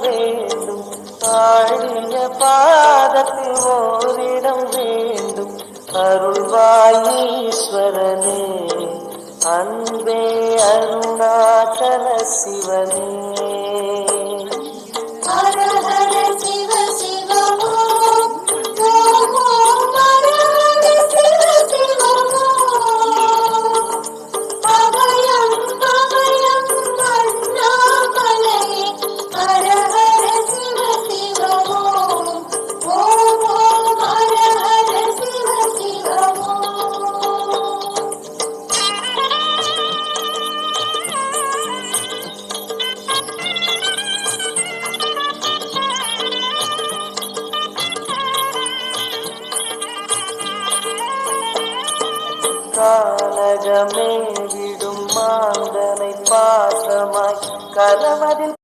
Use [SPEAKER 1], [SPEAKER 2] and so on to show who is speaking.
[SPEAKER 1] வேண்டும். ஆழிய பாதத்தில் ஓரிடம் வேண்டும். அருள்வாயீஸ்வரனே, அன்பே அருணாச்சல சிவனே. கானகமே விடும் மாந்தனை பாசமாய் கரவதில்